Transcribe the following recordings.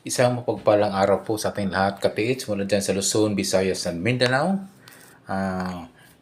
Isang mapagpalang araw po sa ating lahat, katiits, mula dyan sa Luzon, Visayas, and Mindanao.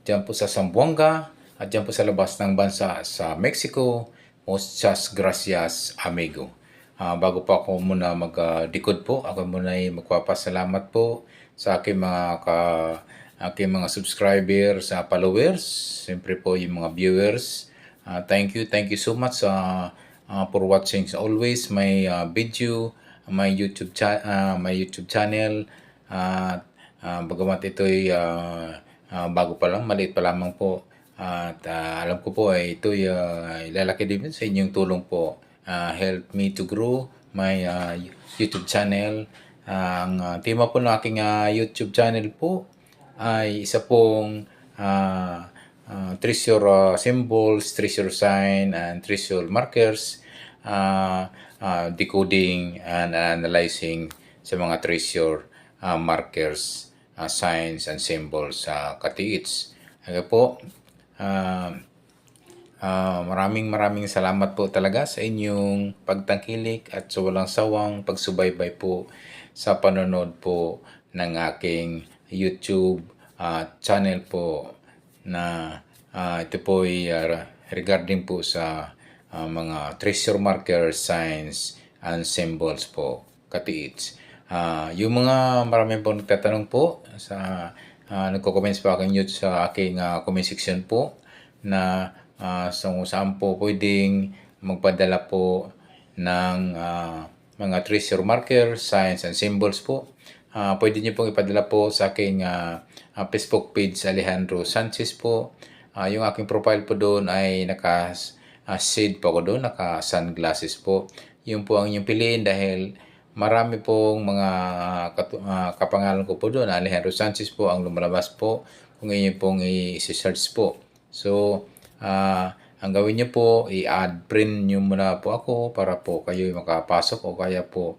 Dyan po sa Zamboanga at dyan po sa labas ng bansa sa Mexico. Muchas gracias, amigo. Bago po ako muna mag-decode po, ako muna ay magpapasalamat po sa aking mga subscriber, sa followers, siyempre po yung mga viewers. Thank you so much for watching always my video, my YouTube channel. Bagamat ito'y bago pa lang, maliit pa lamang po. At alam ko po ay ito'y ilalaki din sa inyong tulong po. Help me to grow my YouTube channel. Ang tema po ng aking YouTube channel po ay isa pong treasure symbols, treasure sign, and treasure markers, decoding and analyzing sa mga treasure markers, signs, and symbols sa katiits. Kaya po, maraming salamat po talaga sa inyong pagtangkilik at sa walang sawang pagsubaybay po sa panonood po ng aking YouTube channel po na ito po ay regarding po sa mga treasure markers, signs, and symbols po, katiits. Yung mga marami po nagtatanong po sa nagko-comments po sa aking comment section po na saan po pwedeng magpadala po ng mga treasure marker, signs, and symbols po. Pwede nyo pong ipadala po sa aking Facebook page, Alejandro Sanchez po. Yung aking profile po doon ay naka-shade po ako doon, naka-sunglasses po. Yun po ang inyong piliin dahil marami pong mga kapangalan ko po doon. Alejandro Sanchez po ang lumalabas po kung inyo pong i-search po. So, ang gawin nyo po, i-add friend nyo muna po ako para po kayo makapasok o kaya po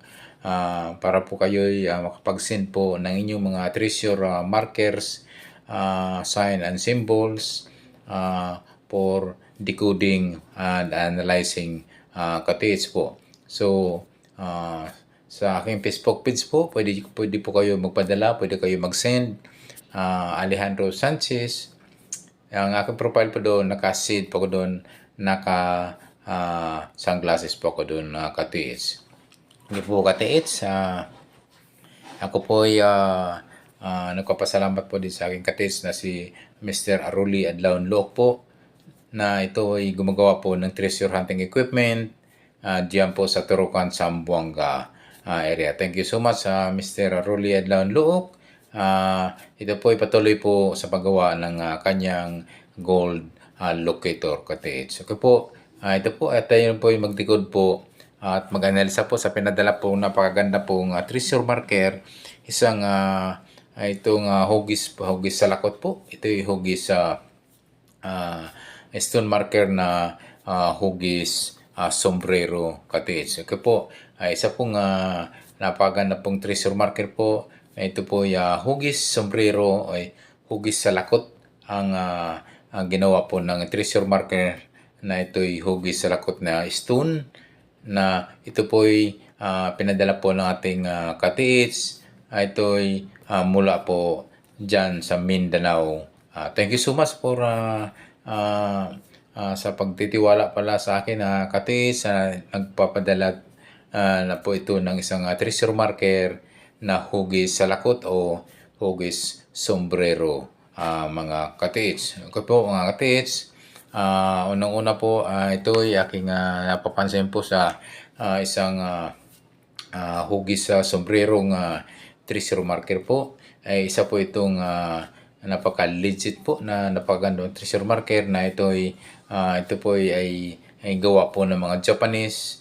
para po kayo makapag-send po ng inyong mga treasure markers, sign and symbols for decoding and analyzing katiits po. So, sa aking Facebook page po, pwede po kayo magpadala, pwede kayo mag-send. Alejandro Sanchez. Ang aking profile po doon, naka-shade po ko doon, naka-sunglasses po ko doon, katiits. Hindi po katiits. Ako po ay nagpapasalamat po din sa aking katiits na si Mr. Aruli Adlaon Look po, na ito ay gumagawa po ng treasure hunting equipment diyan po sa Turukan, Zamboanga area. Thank you so much Mr. Aruli Adlaon Look. Ito po ay patuloy po sa paggawa ng kanyang gold locator katiits. Okay po, ito po at tayo po ay mag-decode po at mag-analisa po sa pinadala po napakaganda pong treasure marker. Isang itong hugis sa lakot po. Ito ay hugis sa stone marker na hugis sombrero katiits. Okay po, isa pong napakaganda pong treasure marker po. Ito po ay hugis sombrero ay hugis sa lakot ang ginawa po ng treasure marker na ito ay hugis sa lakot na stone na ito po ay pinadala po ng ating katiits. Ito ay mula po dyan sa Mindanao. Thank you so much for sa pagtitiwala pala sa akin katiits nagpapadala na po ito ng isang treasure marker na hugis sa lakot o hugis sombrero, mga katiits. Okay po mga katiits, unang-una po ito ay aking napapansin po sa isang hugis sa sombrerong treasure marker po. Isa po itong napaka-legit po na napakagandang treasure marker na ito po ay gawa po ng mga Japanese,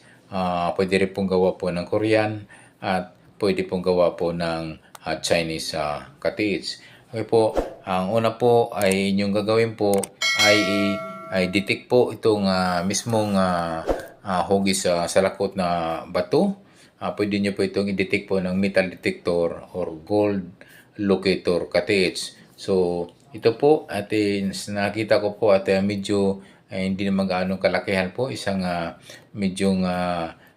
pwede rin pong gawa po ng Korean at pwede pong gawa po ng Chinese katiits. Okay po, ang una po ay inyong gagawin po ay detect po itong mismong hugis sa lakot na bato. Pwede nyo po itong i-detect po ng metal detector or gold locator katiits. So, ito po at nakita ko po at medyo hindi naman gaano kalakihan po. Isang medyong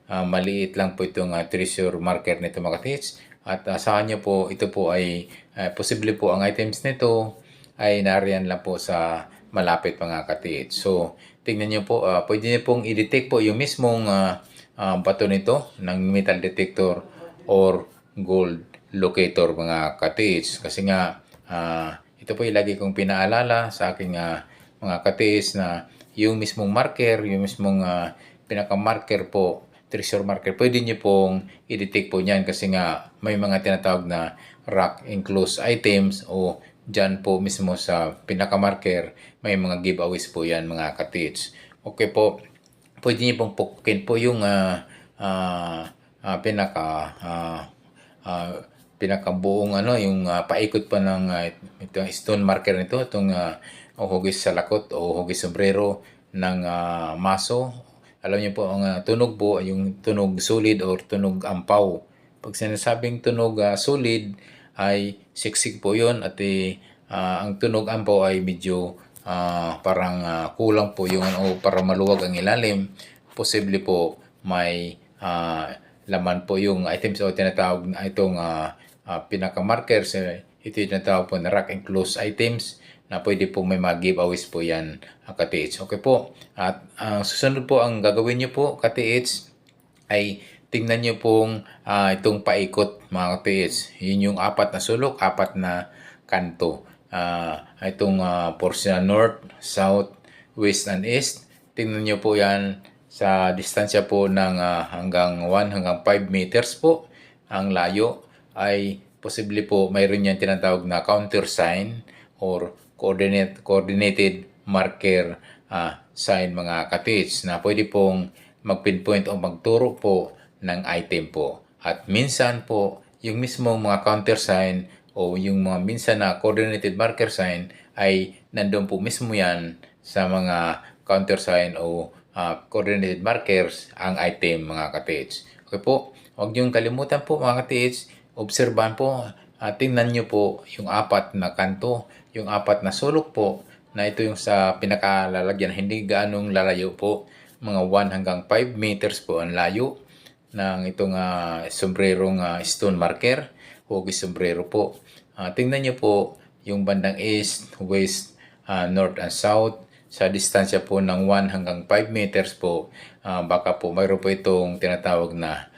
maliit lang po itong treasure marker nito mga katiits. At asahan nyo po, ito po ay posible po ang items nito ay nariyan lang po sa malapit mga katiits. So, tingnan nyo po, pwede nyo pong i-detect po yung mismong bato nito ng metal detector or gold locator mga katiits. Kasi nga, ito po yung lagi kong pinaalala sa aking mga katiits na yung mismong marker, yung mismong pinaka-marker po, treasure marker, pwede nyo pong i-detect po niyan kasi nga may mga tinatawag na rock enclosed items o dyan po mismo sa pinaka-marker, may mga giveaways po yan mga katiits. Okay po, pwede nyo pong pukukin po yung pinaka pinakabuong yung paikot pa ng itong stone marker nito, itong hugis sa lakot o hugis sombrero ng maso. Alam niyo po, ang tunog po, yung tunog solid or tunog ampaw. Pag sinasabing tunog solid, ay siksik po yun at ang tunog ampaw ay medyo parang kulang po yung o para maluwag ang ilalim. Posible po may laman po yung items o tinatawag na itong pinaka-marker. Ito yung tinatawag po na rack and close items na pwede po may mga giveaways po yan katiits. Okay po. At susunod po ang gagawin nyo po katiits ay tingnan nyo pong itong paikot mga katiits. Yun yung apat na sulok, apat na kanto. Itong portion north, south, west, and east. Tingnan nyo po yan sa distansya po ng hanggang 1 hanggang 5 meters po. Ang layo ay posible po mayroon yan tinatawag na counter sign or coordinated marker sign mga katiits na pwede pong mag-pinpoint o magturo po ng item po. At minsan po, yung mismong mga counter sign o yung mga minsan na coordinated marker sign ay nandun po mismo yan sa mga counter sign o coordinated markers ang item mga katiits. Okay po, huwag niyong kalimutan po mga katiits, obserbahan po, tingnan niyo po yung apat na kanto, yung apat na sulok po na ito yung sa pinakalalagyan, hindi gaanong lalayo po, mga 1 hanggang 5 meters po ang layo ng itong sombrerong stone marker o sombrero po. Tingnan niyo po yung bandang east, west, north and south sa distansya po ng 1 hanggang 5 meters po. Baka po mayroon po itong tinatawag na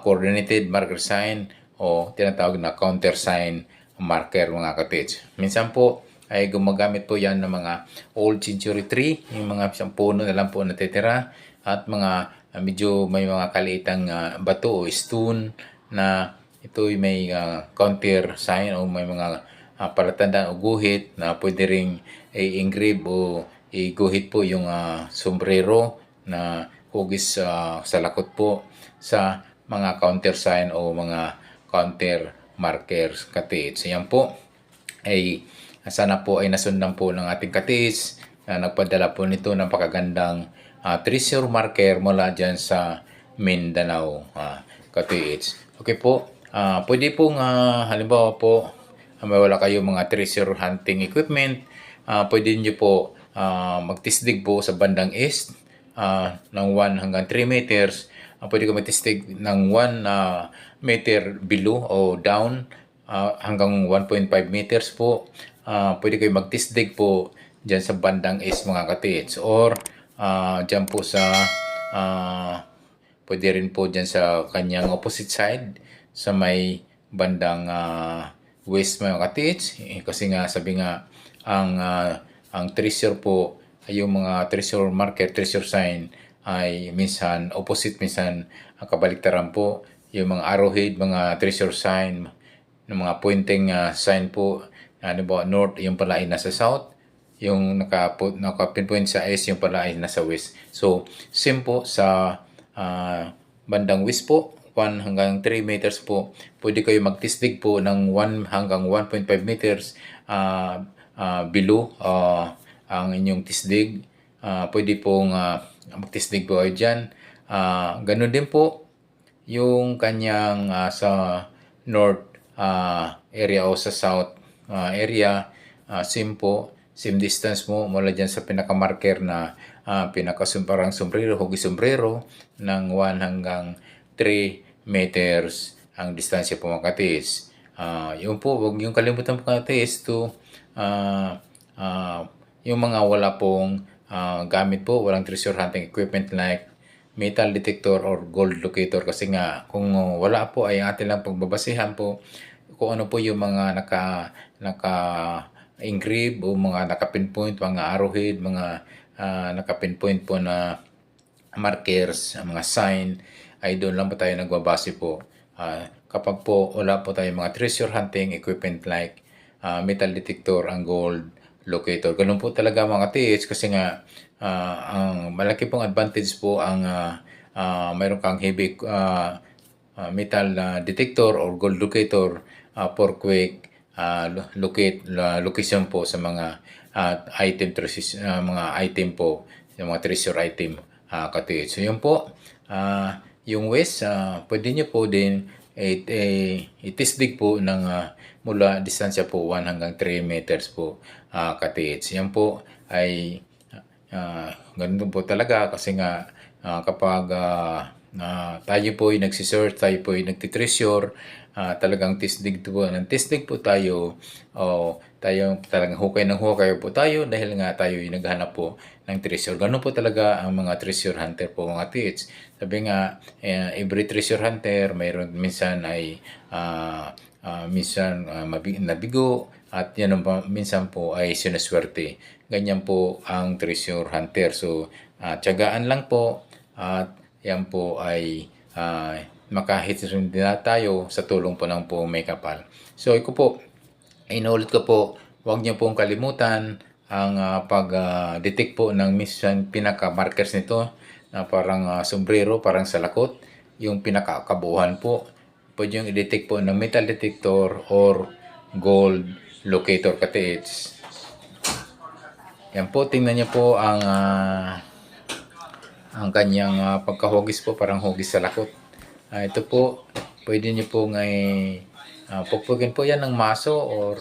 coordinated marker sign o tinatawag na counter sign marker mga katiits. Minsan po ay gumagamit po yan ng mga old century tree, yung mga isang puno na lang po natitira at mga medyo may mga kaliitang bato o stone na ito may counter sign o may mga palatandaan o guhit na pwede ring i-engrave o i-guhit po yung sombrero na hugis sa lakot po sa mga counter sign o mga counter markers katiits. Yan po ay sana po ay nasundan po ng ating katiits na nagpadala po nito ng pakagandang treasure marker mula dyan sa Mindanao katiits. Okay po, pwede pong halimbawa po may wala kayo mga treasure hunting equipment, pwede nyo po magtisdig po sa bandang east ng 1 hanggang 3 meters. Pwede ko magtisdig ng 1 meter below o down hanggang 1.5 meters po. Pwede kayo magtisdig po dyan sa bandang east mga katiits or dyan po sa pwede rin po dyan sa kanyang opposite side sa may bandang west mga katiits kasi nga sabi nga ang treasure po ay yung mga treasure marker, treasure sign ay minsan opposite, minsan kabaliktaran po. Yung mga arrowhead, mga treasure sign ng mga pointing sign po, ano ba, north, yung pala ay nasa south, yung naka-pinpoint sa east, yung pala ay nasa west. So, same po sa bandang west po, 1 hanggang 3 meters po. Pwede kayo magtisdig po ng 1 hanggang 1.5 meters below ang inyong tisdig. Pwede pong magtisdig po kayo dyan. Ganun din po yung kanyang sa north area o sa south area, same po. same distance mo mula dyan sa pinaka-marker na parang sombrero, hugis sombrero ng 1 hanggang 3 meters ang distansya po mga katiits. Yun po, huwag yung kalimutan po mga katiits to yung mga wala pong gamit po, walang treasure hunting equipment like metal detector or gold locator kasi nga kung wala po ay atin lang pagbabasihan po kung ano po yung mga naka engrave o mga naka-pinpoint, mga arrowhead, mga naka-pinpoint po na markers, mga sign, ay doon lang po tayo nagbabase po. Kapag po wala po tayo mga treasure hunting equipment like metal detector, ang gold locator. Ganun po talaga mga TH kasi nga ang malaki pong advantage po ang mayroon kang heavy metal detector or gold locator for quick location po sa mga mga item po, yung mga treasure item ka-TH. So yun po, yung west, pwede nyo po din itisdig po ng mula distansya po 1 hanggang 3 meters po ka-TH. Yan po ay ganun po talaga kasi nga kapag tayo po ay nagsisearch, tayo po ay nagtitreasure, talagang tisdig po ng tisdig po tayo tayo talagang hukay po tayo dahil nga tayo ay naghanap po ng treasure. Ganun po talaga ang mga treasure hunter po mga tits. Sabi nga, every treasure hunter mayroon minsan ay nabigo at yan minsan po ay sinuswerte. Ganyan po ang treasure hunter. So, tiyagaan lang po at yan po ay makahit rin din tayo sa tulong po ng po may kapal. So, ito po, inulit ko po, huwag niyo pong kalimutan ang pag-detect po ng minsan pinaka-markers nito na parang sombrero, parang salakot, yung pinaka-kabuuan po. Pwede yung i-detect po ng metal detector or gold locator ka-TH. Yan po, tingnan niyo po ang kanyang pagkahugis po, parang hugis sa lakot. Ito po, pwede niyo po pupugin po yan ng maso or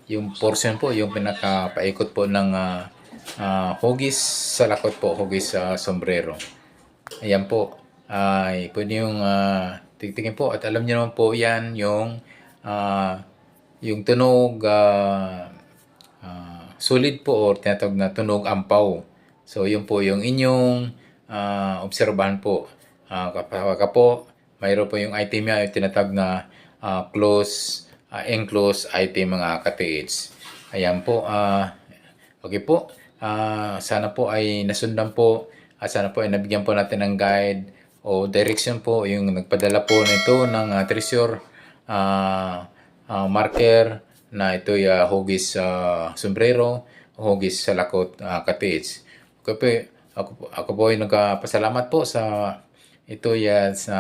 yung portion po, yung pinakapaikot po ng hugis sa lakot po, hugis sa sombrero. Ayan po, ay pwede yung tigtingin po at alam niyo naman po yan yung tunog solid po or tinatawag na tunog ampaw. So yun po yung inyong obserbahan po. Kapag po mayroon po yung item niya, yung tinatawag na enclosed item mga ka-TH. Ayan po, okay po. Sana po ay nasundan po at sana po ay nabigyan po natin ng guide o direction po yung nagpadala po nito ng treasure marker na ito ay hugis sombrero, hugis sa lakot ka-TH. Ako po ay nagpasalamat po sa ito sa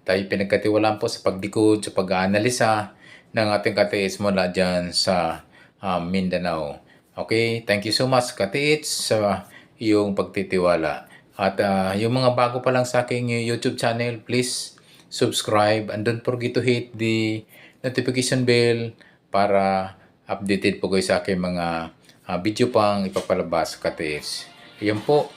tayo pinagkatiwalaan po sa pagdikod, sa pag-aanalisa ng ating ka-TH mula dyan sa Mindanao. Okay, thank you so much ka-TH sa iyong pagtitiwala. At yung mga bago pa lang sa aking YouTube channel, please subscribe and don't forget to hit the notification bell para updated po kayo sa aking mga video pang ipapalabas ka-TH. Yan po,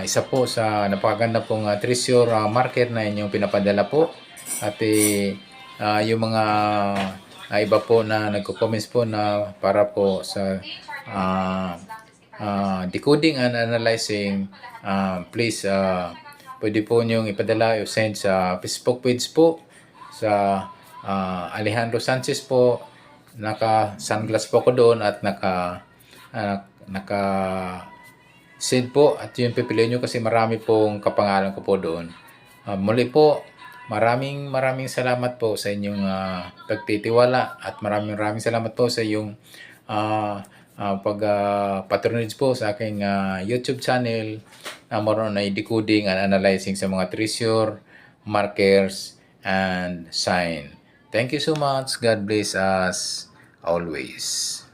isa po sa napakaganda pong treasure marker na inyong pinapadala po. At yung mga iba po na nagko-comments po na para po sa decoding and analyzing, please pwede po nyong ipadala o send sa Facebook page po sa Alejandro Sanchez po. Naka-sunglass po ko doon at naka send po at yun pipiliin nyo kasi marami pong kapangalan ko po doon. Muli po, maraming salamat po sa inyong pagtitiwala at maraming salamat po sa iyong patronage po sa aking YouTube channel na maroon na decoding and analyzing sa mga treasure, markers, and sign. Thank you so much. God bless us always.